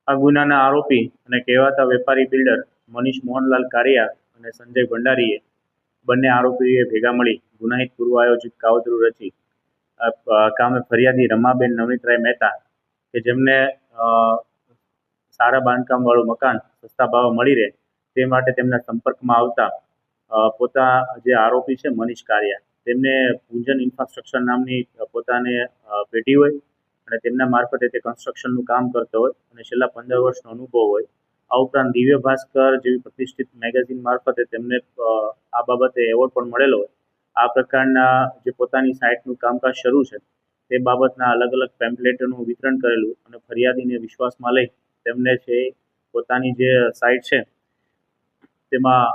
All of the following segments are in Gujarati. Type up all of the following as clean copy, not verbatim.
આ ગુનાના આરોપી અને કહેવાતા વેપારી બિલ્ડર મનીષ મોહનલાલ કારિયા અને સંજય ભંડારીએ બંને આરોપીએ ભેગા મળી ગુનાહિત પૂર્વ આયોજિત કાવતરું રચી કામે ફરિયાદી રમાબેન નવનીતરાય મહેતા કે જેમને સારા બાંધકામ વાળું મકાન સસ્તા ભાવે મળી રહે તે માટે તેમના સંપર્કમાં આવતા પોતા જે આરોપી છે મનીષ કારિયા તેમને પૂંજન ઇન્ફ્રાસ્ટ્રક્ચર નામની પોતાને પેઢી હોય અને તેમના મારફતે તે કન્સ્ટ્રક્શનનું કામ કરતો હોય અને છેલ્લા 15 વર્ષનો અનુભવ હોય. આ ઉપરાંત દિવ્ય ભાસ્કર જેવી પ્રતિષ્ઠિત મેગેઝિન મારફતે તેમને આ બાબતે એવોર્ડ પણ મળેલો હોય. આ પ્રકારના જે પોતાની સાઇટનું કામકાજ શરૂ છે તે બાબતના અલગ અલગ પેમ્પલેટોનું વિતરણ કરેલું અને ફરિયાદીને વિશ્વાસમાં લઈ તેમને છે પોતાની જે સાઇટ છે તેમાં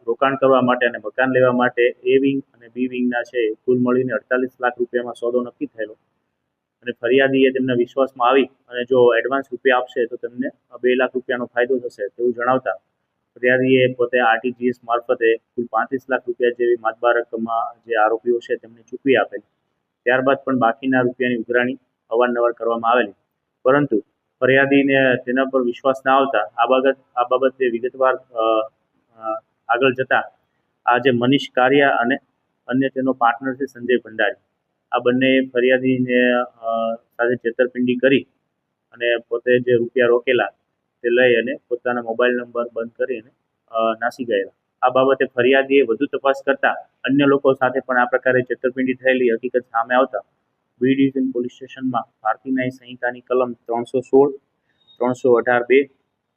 રોકાણ કરવા માટે અને મકાન લેવા માટે એ વિંગ અને બી વિંગના છે કુલ મળીને 48 લાખ રૂપિયામાં સોદો નક્કી થયેલો અને ફરિયાદીએ તેમના વિશ્વાસમાં આવી અને જો એડવાન્સ રૂપિયા આપશે તો તેમને 2 લાખ રૂપિયાનો ફાયદો થશે તેવું જણાવતા ફરિયાદીએ પોતે આરટીજીએસ મારફતે કુલ 35 લાખ રૂપિયા જેવી માતબાર રકમમાં જે આરોપીઓ છે તેમને ચૂકવી આપેલ. ત્યારબાદ પણ બાકીના રૂપિયાની ઉઘરાણી અવારનવાર કરવામાં આવેલી, પરંતુ ફરિયાદીને તેના પર વિશ્વાસ ના આવતા આ બાબતે વિગતવાર આગળ જતા આ જે મનીષ કારિયા અને અન્ય તેનો પાર્ટનર છે સંજય ભંડારી, આ બંને ફરિયાદીને સાથે છેતરપિંડી કરી અને પોતે જે રૂપિયા રોકેલા તે લઈ અને પોતાના મોબાઈલ નંબર બંધ કરીને નાસી ગયેલા. આ બાબતે ફરિયાદીએ વધુ તપાસ કરતા અન્ય લોકો સાથે પણ આ પ્રકારે છેતરપિંડી થયેલી હકીકત સામે આવતા બી ડિવિઝન પોલીસ સ્ટેશનમાં ભારતીય ન્યાય સંહિતાની કલમ 316, 318(2)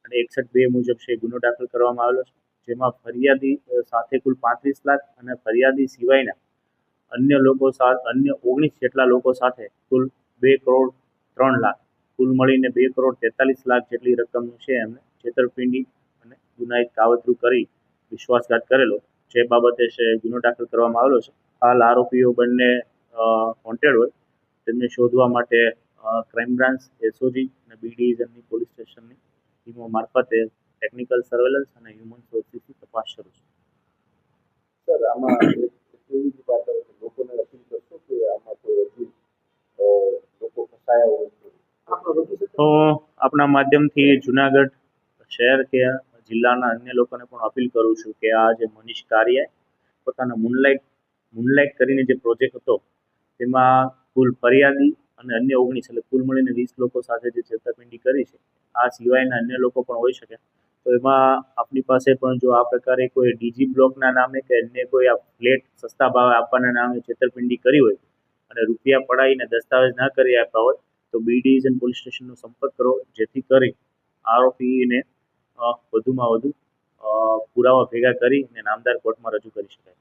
અને 61(2) મુજબ છે ગુનો દાખલ કરવામાં આવેલો છે, જેમાં ફરિયાદી સાથે કુલ 35 લાખ અને ફરિયાદી સિવાયના અન્ય 19 જેટલા લોકો સાથે કુલ 2,03,00,000 કુલ મળીને 2,43,00,000 જેટલી રકમનું છે એમને છેતરપિંડી અને ગુનાહિત કાવતરું કરી વિશ્વાસઘાત કરેલો, જે બાબતે છે ગુનો દાખલ કરવામાં આવેલો છે. હાલ આરોપીઓ બંને વોન્ટેડ હોય તેમને શોધવા માટે ક્રાઇમ બ્રાન્ચ, એસઓજી અને બી ડિવિઝનની પોલીસ સ્ટેશનની ટીમો મારફતે ટેકનિકલ સર્વેલન્સ અને હ્યુમન સોર્સિસની તપાસ શરૂ છે. સર, આમાં એવી જ વાત આવે કે લોકોને અપીલ કરશો કે આમાં કોઈ હજુ લોકો ફસાયા હોય તો આપણા માધ્યમથી જુનાગઢ શહેર કે જિલ્લાના અન્ય લોકોને પણ અપીલ કરું છું કે આ જે મનીષ કારિયા પોતાના મૂનલાઇટ કરીને જે પ્રોજેક્ટ હતો તેમાં કુલ ફરિયાદી અને અન્ય 19 એટલે કુલ મળીને 20 લોકો સાથે જે છેતરપિંડી કરી છે, આ સિવાયના અન્ય લોકો પણ હોઈ શકે. તો એમાં આપણી પાસે પણ જો આ પ્રકારે કોઈ ડીજી બ્લોકના નામે કે અન્ય કોઈ આ ફ્લેટ સસ્તા ભાવે આપવાના નામે છેતરપિંડી કરી હોય અને રૂપિયા પડાવીને દસ્તાવેજ ના કરી આપ્યા હોય તો બી ડિવિઝન પોલીસ સ્ટેશનનો સંપર્ક કરો, જેથી કરી આરોપીને વધુમાં વધુ પુરાવા ભેગા કરી અને નામદાર કોર્ટમાં રજૂ કરી શકાય.